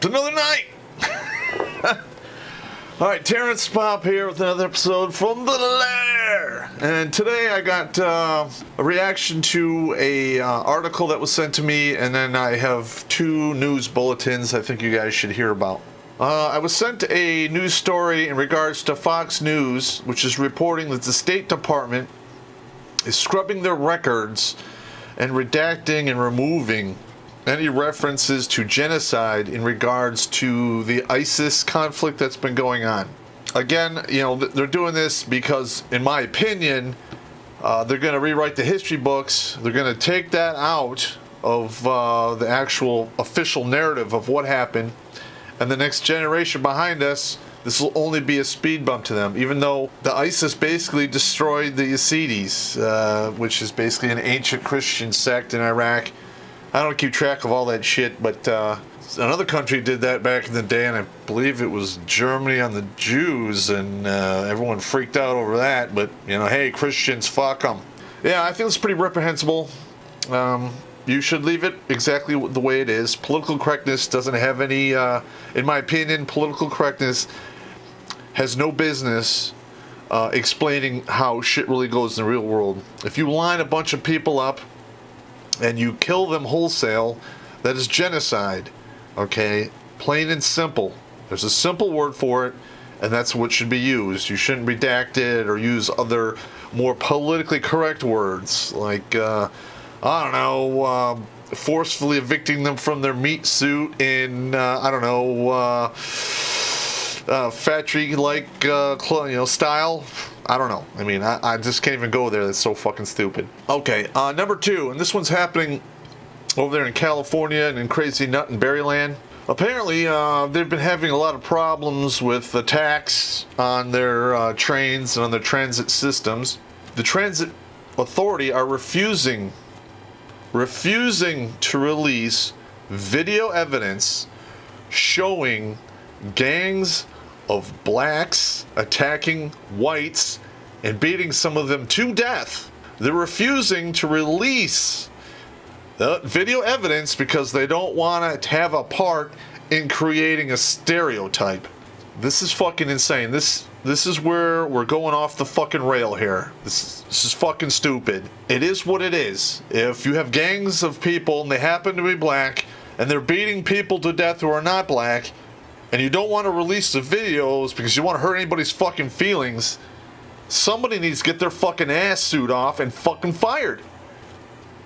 Another night. All right, Terrence Popp here with another episode from the Lair. And today I got a reaction to a article that was sent to me, and then I have two news bulletins I think you guys should hear about. I was sent a news story in regards to Fox News, which is reporting that the State Department is scrubbing their records and redacting and removing any references to genocide in regards to the ISIS conflict that's been going on. Again, you know, they're doing this because, in my opinion, they're going to rewrite the history books. They're going to take that out of the actual official narrative of what happened. And the next generation behind us, this will only be a speed bump to them, even though the ISIS basically destroyed the Yazidis, which is basically an ancient Christian sect in Iraq. I don't keep track of all that shit, but another country did that back in the day, and I believe it was Germany on the Jews, and everyone freaked out over that. But, you know, hey, Christians, fuck them. Yeah, I think it's pretty reprehensible. You should leave it exactly the way it is. Political correctness doesn't have any, in my opinion, political correctness has no business explaining how shit really goes in the real world. If you line a bunch of people up and you kill them wholesale, that is genocide, okay? Plain and simple. There's a simple word for it, and that's what should be used. You shouldn't redact it or use other more politically correct words like, I don't know, forcefully evicting them from their meat suit in, I don't know, factory-like, style. I don't know. I mean, I just can't even go there. That's so fucking stupid. Okay, number two, and this one's happening over there in California and in Crazy Nut and Berryland. Apparently, they've been having a lot of problems with attacks on their trains and on their transit systems. The transit authority are refusing to release video evidence showing gangs of blacks attacking whites and beating some of them to death. They're refusing to release the video evidence because they don't want to have a part in creating a stereotype. This is fucking insane. This is where we're going off the fucking rail here. This is fucking stupid. It is what it is. If you have gangs of people and they happen to be black and they're beating people to death who are not black, and you don't want to release the videos because you want to hurt anybody's fucking feelings, somebody needs to get their fucking ass suit off and fucking fired.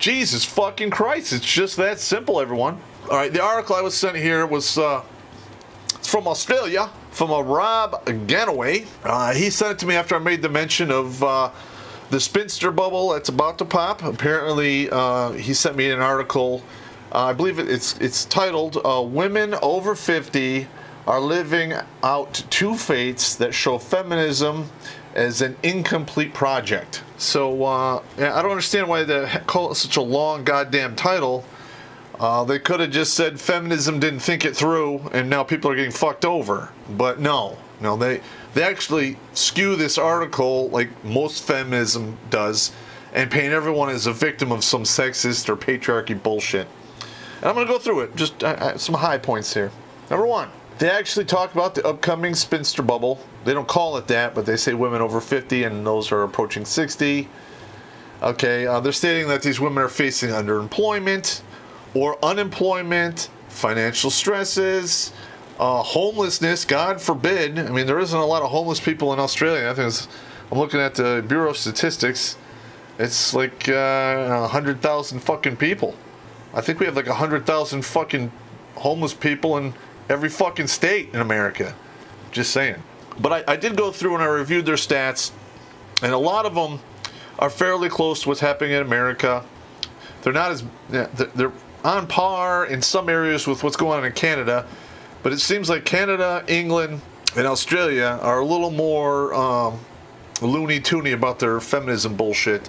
Jesus fucking Christ, it's just that simple, everyone. Alright, the article I was sent here was it's from Australia, from a Rob Ganaway. He sent it to me after I made the mention of the spinster bubble that's about to pop. Apparently, he sent me an article. I believe it's titled, Women Over 50 Are Living Out Two Fates That Show Feminism as an Incomplete Project. So, I don't understand why they call it such a long goddamn title. They could have just said feminism didn't think it through and now people are getting fucked over. But no, they actually skew this article like most feminism does and paint everyone as a victim of some sexist or patriarchy bullshit. And I'm going to go through it, just some high points here. Number one, they actually talk about the upcoming spinster bubble. They don't call it that, but they say women over 50 and those are approaching 60. Okay, they're stating that these women are facing underemployment or unemployment, financial stresses, homelessness, God forbid. I mean, there isn't a lot of homeless people in Australia. I think I'm looking at the Bureau of Statistics. It's like 100,000 fucking people. I think we have like 100,000 fucking homeless people in every fucking state in America. Just saying. But I did go through and I reviewed their stats, and a lot of them are fairly close to what's happening in America. They're not as... They're on par in some areas with what's going on in Canada, but it seems like Canada, England, and Australia are a little more loony-toony about their feminism bullshit,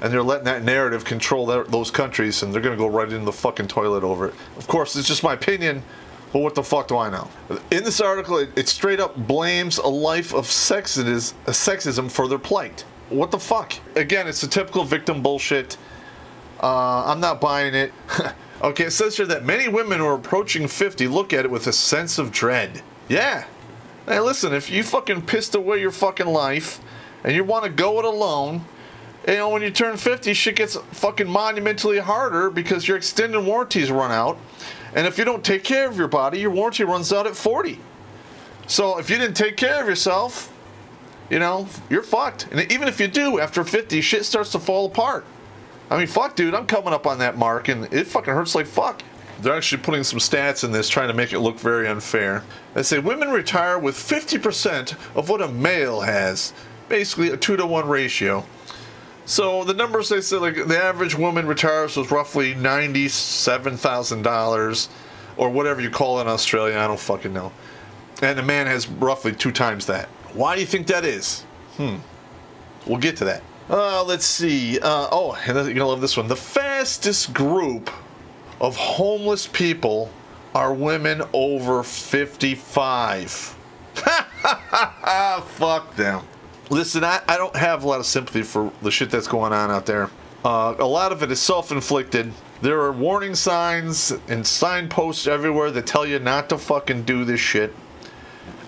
and they're letting that narrative control those countries, and they're going to go right into the fucking toilet over it. Of course, it's just my opinion, but what the fuck do I know? In this article, it straight up blames a life of sexism for their plight. What the fuck? Again, it's the typical victim bullshit. I'm not buying it. Okay, it says here that many women who are approaching 50 look at it with a sense of dread. Yeah. Hey, listen, if you fucking pissed away your fucking life and you want to go it alone, you know, when you turn 50, shit gets fucking monumentally harder because your extended warranties run out. And if you don't take care of your body, your warranty runs out at 40. So if you didn't take care of yourself, you know, you're fucked. And even if you do, after 50, shit starts to fall apart. I mean, fuck, dude, I'm coming up on that mark, and it fucking hurts like fuck. They're actually putting some stats in this, trying to make it look very unfair. They say women retire with 50% of what a male has. Basically, a 2-to-1 ratio. So the numbers they say, like the average woman retires with roughly $97,000, or whatever you call it in Australia, I don't fucking know. And a man has roughly 2 times that. Why do you think that is? We'll get to that. Let's see. You're gonna love this one. The fastest group of homeless people are women over 55. Fuck them. Listen, I don't have a lot of sympathy for the shit that's going on out there. A lot of it is self-inflicted. There are warning signs and signposts everywhere that tell you not to fucking do this shit.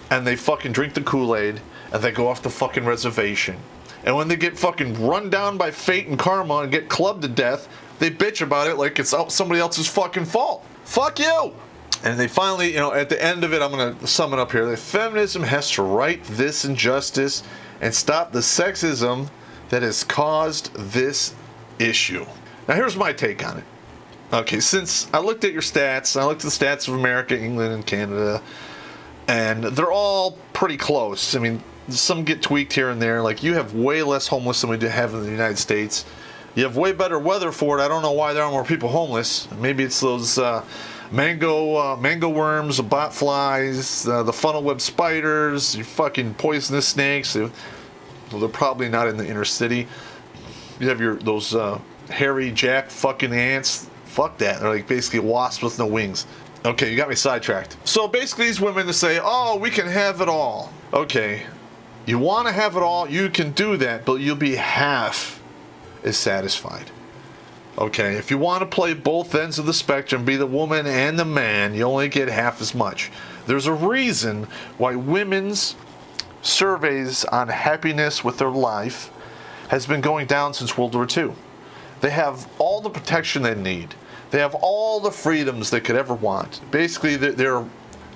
And they fucking drink the Kool-Aid and they go off the fucking reservation. And when they get fucking run down by fate and karma and get clubbed to death, they bitch about it like it's somebody else's fucking fault. Fuck you! And they finally, you know, at the end of it, I'm going to sum it up here. That feminism has to right this injustice and stop the sexism that has caused this issue. Now, here's my take on it. Okay, since I looked at your stats, I looked at the stats of America, England, and Canada, and they're all pretty close. I mean, some get tweaked here and there. Like, you have way less homeless than we do have in the United States. You have way better weather for it. I don't know why there aren't more people homeless. Maybe it's those mango worms, the bot flies, the funnel web spiders, you fucking poisonous snakes. Well, they're probably not in the inner city. You have those hairy jack fucking ants. Fuck that. They're like basically wasps with no wings. Okay, you got me sidetracked. So basically these women to say, oh, we can have it all. Okay, you want to have it all, you can do that, but you'll be half as satisfied. Okay, if you want to play both ends of the spectrum, be the woman and the man, you only get half as much. There's a reason why women's surveys on happiness with their life has been going down since World War II. They have all the protection they need. They have all the freedoms they could ever want. Basically, they're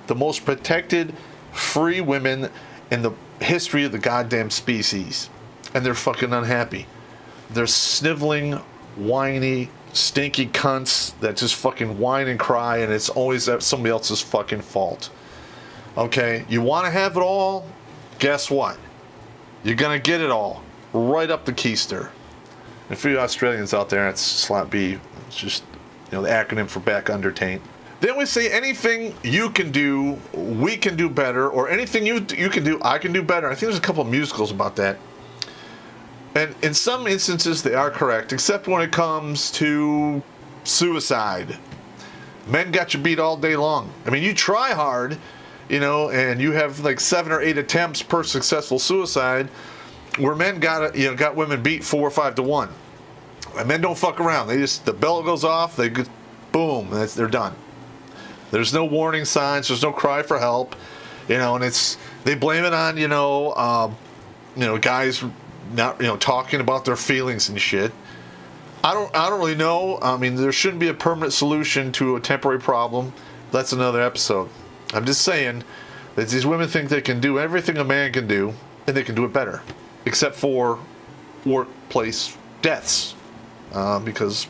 the most protected, free women in the history of the goddamn species. And they're fucking unhappy. They're sniveling, whiny, stinky cunts that just fucking whine and cry, and it's always somebody else's fucking fault. Okay, you want to have it all? Guess what? You're gonna get it all right up the keister. And for you Australians out there, it's slap B. It's just, you know, the acronym for back under taint. They always say anything you can do, we can do better, or anything you can do, I can do better. I think there's a couple of musicals about that. And in some instances, they are correct, except when it comes to suicide. Men got you beat all day long. I mean, you try hard, you know, and you have like 7 or 8 attempts per successful suicide, where men got women beat 4 or 5 to 1. And men don't fuck around. They just, the bell goes off, they go, boom, they're done. There's no warning signs. There's no cry for help, you know. And they blame it on guys not talking about their feelings and shit. I don't really know. I mean, there shouldn't be a permanent solution to a temporary problem. That's another episode. I'm just saying that these women think they can do everything a man can do, and they can do it better, except for workplace deaths, because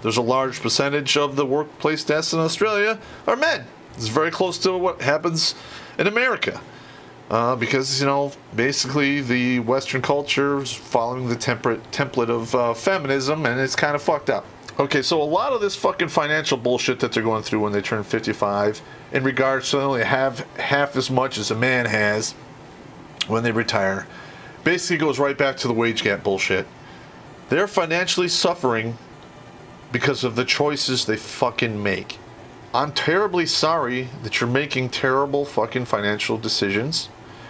there's a large percentage of the workplace deaths in Australia are men. It's very close to what happens in America. Because, basically the Western culture is following the template of feminism, and it's kind of fucked up. Okay, so a lot of this fucking financial bullshit that they're going through when they turn 55, in regards to only have half as much as a man has when they retire, basically goes right back to the wage gap bullshit. They're financially suffering because of the choices they fucking make. I'm terribly sorry that you're making terrible fucking financial decisions.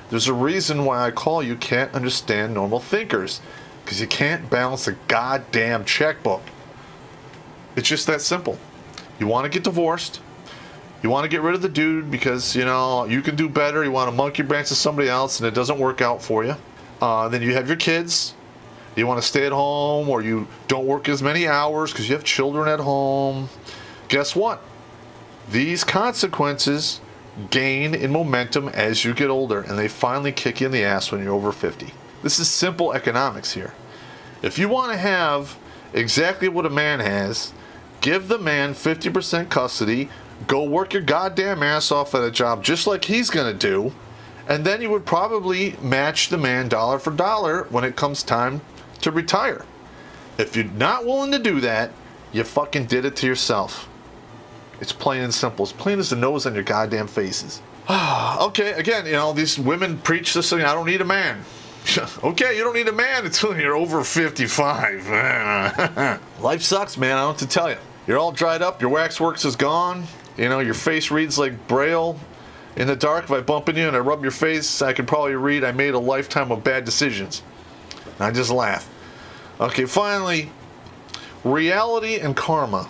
There's a reason why I call you can't understand normal thinkers. Because you can't balance a goddamn checkbook. It's just that simple. You want to get divorced. You want to get rid of the dude because, you know, you can do better. You want to monkey branch to somebody else and it doesn't work out for you. Then you have your kids. You want to stay at home, or you don't work as many hours because you have children at home. Guess what? These consequences gain in momentum as you get older, and they finally kick you in the ass when you're over 50. This is simple economics here. If you want to have exactly what a man has, give the man 50% custody, go work your goddamn ass off at a job just like he's going to do, and then you would probably match the man dollar for dollar when it comes time to retire. If you're not willing to do that, you fucking did it to yourself. It's plain and simple. It's plain as the nose on your goddamn faces. Okay, again, you know, these women preach this thing, I don't need a man. Okay, you don't need a man until you're over 55. Life sucks, man, I don't have to tell you. You're all dried up, your waxworks is gone. You know, your face reads like Braille. In the dark, if I bump into you and I rub your face, I can probably read I made a lifetime of bad decisions. I just laugh. Okay, finally, reality and karma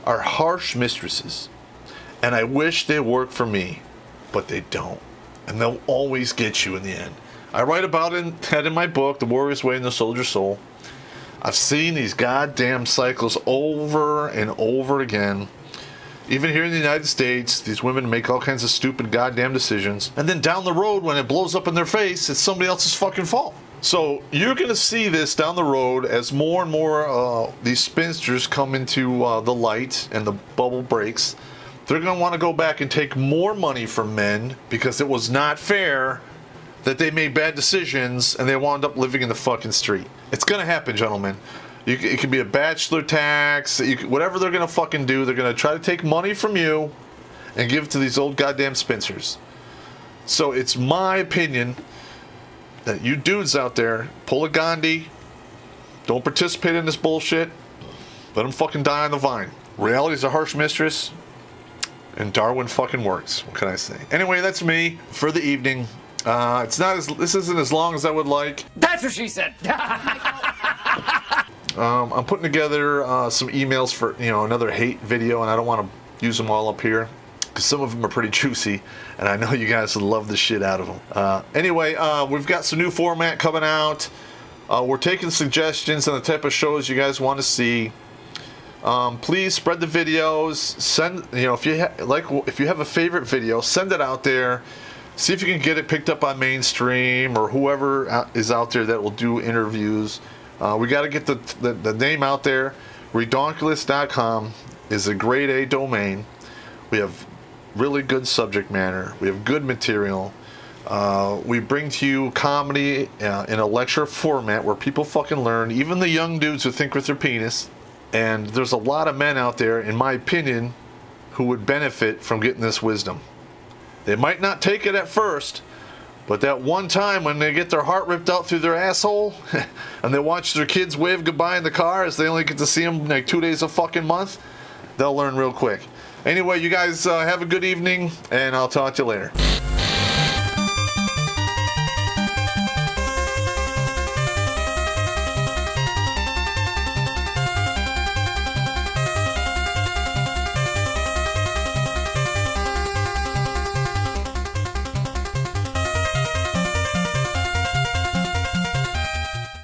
are harsh mistresses, and I wish they worked for me, but they don't, and they'll always get you in the end. I write about that in my book, The Warrior's Way and the Soldier's Soul. I've seen these goddamn cycles over and over again. Even here in the United States, these women make all kinds of stupid goddamn decisions, and then down the road, when it blows up in their face, it's somebody else's fucking fault. So you're going to see this down the road as more and more these spinsters come into the light and the bubble breaks. They're going to want to go back and take more money from men because it was not fair that they made bad decisions and they wound up living in the fucking street. It's going to happen, gentlemen. It could be a bachelor tax, whatever they're going to fucking do. They're going to try to take money from you and give it to these old goddamn spinsters. So it's my opinion that you dudes out there, pull a Gandhi, don't participate in this bullshit, let them fucking die on the vine. Reality's a harsh mistress, and Darwin fucking works. What can I say? Anyway, that's me for the evening. This isn't as long as I would like. That's what she said. I'm putting together some emails for another hate video, and I don't want to use them all up here because some of them are pretty juicy, and I know you guys would love the shit out of them. Anyway, we've got some new format coming out. We're taking suggestions on the type of shows you guys want to see. Please spread the videos. Send, if you have a favorite video, send it out there. See if you can get it picked up on mainstream or whoever is out there that will do interviews. We got to get the name out there. Redonkulous.com is a grade A domain. We have really good subject matter. We have good material. We bring to you comedy in a lecture format where people fucking learn, even the young dudes who think with their penis. And there's a lot of men out there, in my opinion, who would benefit from getting this wisdom. They might not take it at first, but that one time when they get their heart ripped out through their asshole and they watch their kids wave goodbye in the car as they only get to see them like 2 days a fucking month, they'll learn real quick. Anyway, you guys have a good evening, and I'll talk to you later.